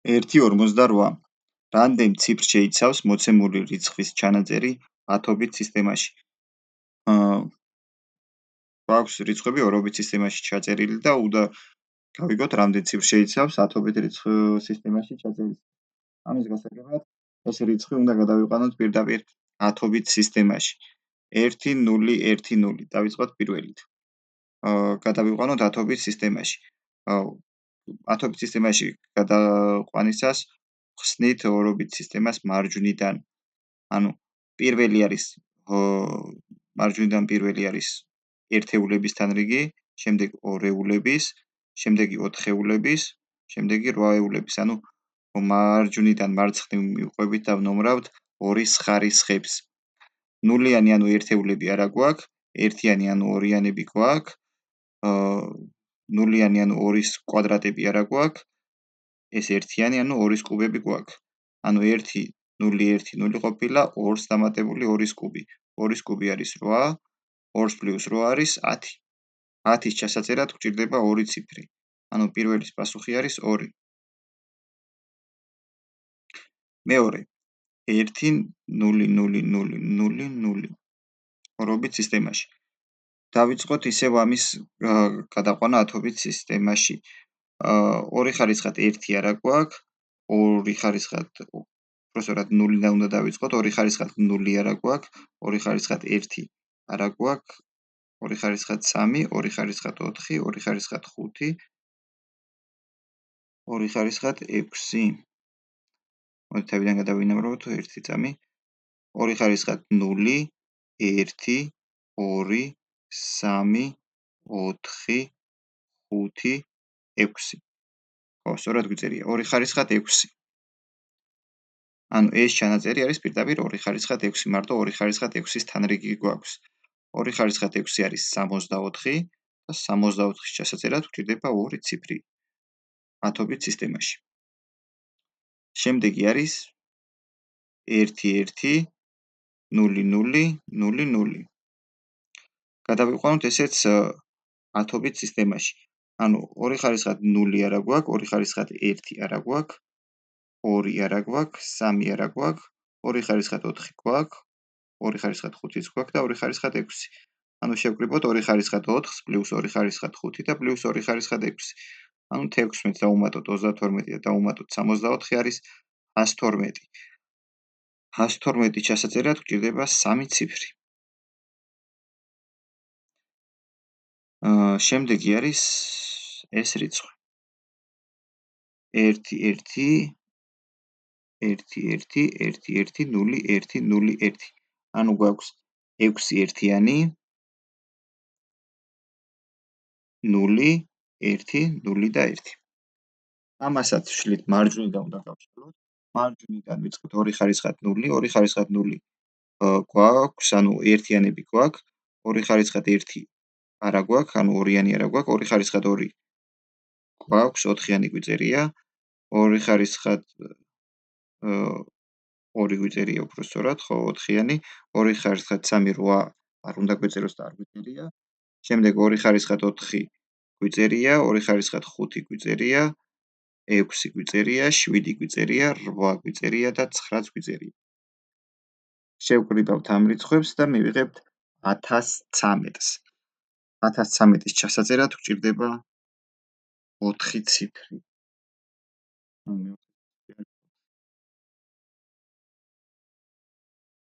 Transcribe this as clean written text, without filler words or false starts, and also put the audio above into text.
1.58. რამდენ ციფრს შეიცავს მოცემული რიცხვის ჩანაწერი ათობით სისტემაში? გვაქვს რიცხვები ორობით სისტემაში ჩაწერილი და უნდა გავიგოთ რამდენ ციფრს შეიცავს ათობით სისტემაში ჩაწერილი. ამის გასაგებად ეს რიცხვი უნდა გადავიყვანოთ პირდაპირ ათობით სისტემაში. 1 0 1 0 დავიწყოთ პირველით. გადავიყვანოთ ათობით სისტემაში. ათობით სისტემაში გადაყვანისას ხსნით ორობით სისტემას მარჯვნიდან. ანუ პირველი არის მარჯვნიდან პირველი არის ერთეულებისთან რიგი, შემდეგ ორეულების, შემდეგი ოთხეულების, შემდეგი რვაეულების. ანუ მარჯვნიდან მარცხნივ მივყვებით და ვნომრავთ ორის ხარისხებს. ნულიანი ანუ ერთეულები არა გვაქვს, ერთიანი ანუ ორიანები გვაქვს, ნულიანი ანუ ორის კვადრატები არა გვაქვს, ეს ერთიანი ანუ ორის კუბები გვაქვს. ანუ 1 0 1 0 ყოფილა 2-ს დამატებული 2-ის კუბი. 2-ის კუბი არის 8, 2 + 8 არის 10. 10-ის ჩასაწერად გვჭირდება 2 ციფრი. ანუ პირველის პასუხი არის 2. მეორე 1 0 0 0 0 0 ორობით სისტემაში. დავიწყოთ ისევ ამის გადაყვანა ათობით სისტემაში. 2 ხარისხად 1 არა გვაქვს, 2 ხარისხად უბრალოდ 0-დან უნდა დავიწყოთ, 2 ხარისხად 0 არა გვაქვს, 2 ხარისხად 1 არა გვაქვს, 2 ხარისხად 3, 2 ხარისხად 4, 2 ხარისხად 5, 2 ხარისხად 6. მოდით თავიდან გადავინამრავოთ 1 წამი. 2 ხარისხად 0, 1, 2, 3, 4, 5, 6. ხო, სწორად გვიწერია 2 ხარისხად 6. ანუ ეს ჩანაწერი არის პირდაპირ 2 ხარისხად 6, მარტო 2 ხარისხად 6-ის თანრიგი გვაქვს. 2 ხარისხად 6 არის 64 და 64-ის ჩასაწერად გვჭირდება 2 ციფრი ათობით სისტემაში. შემდეგი არის 1 1 0 0 0 0. გადავიყვანოთ ესეც ათობით სისტემაში. ანუ 2 ხარისხად 0 არა გვაქვს, 2 ხარისხად 1 არა გვაქვს, 2 არა გვაქვს, 3 არა გვაქვს, 2 ხარისხად 4 გვაქვს, 2 ხარისხად 5-იც გვაქვს და 2 ხარისხად 6. ანუ შევკრიბოთ 2 ხარისხად 4-ს პლუს 2 ხარისხად 5 და პლუს 2 ხარისხად 6. ანუ 16 დავუმატოთ 32 და დავუმატოთ 64 არის 112. 112 ჩასაწერად გვჭირდება 3 ციფრი. შემდეგი არის ეს რიცხვი. 1 1 1 1 1 1 0 1 0 1. ანუ გვაქვს 6 ერთიანი 0 1 0 და 1. ამასაც ვშლით მარჯვნიდან უნდა გავშალოთ. მარჯვნიდან ვიწყოთ 2 ხარისხად 0, 2 ხარისხად 0 გვაქვს, ანუ ერთიანები გვაქვს, 2 ხარისხად 1 არა გვაქვს, ანუ ორიანი არა გვაქვს, 2 ხარისხად 2 გვაქვს, ოთხიანი გვიწერია, 2 ხარისხად 2 გვიწერია უფრო სწორად, ხო, ოთხიანი, 2 ხარისხად 3 8 არ უნდა გვეწეროს და არ გვიწერია. შემდეგ 2 ხარისხად 4 გვიწერია, 2 ხარისხად 5 გვიწერია, 6 გვიწერია, 7 გვიწერია, 8 გვიწერია და 9 გვიწერია. შევკრიბავთ ამ რიცხვებს და მივიღებთ 1013-ს. 1013-ის ჩასაწერად გვჭირდება 4 ციფრი.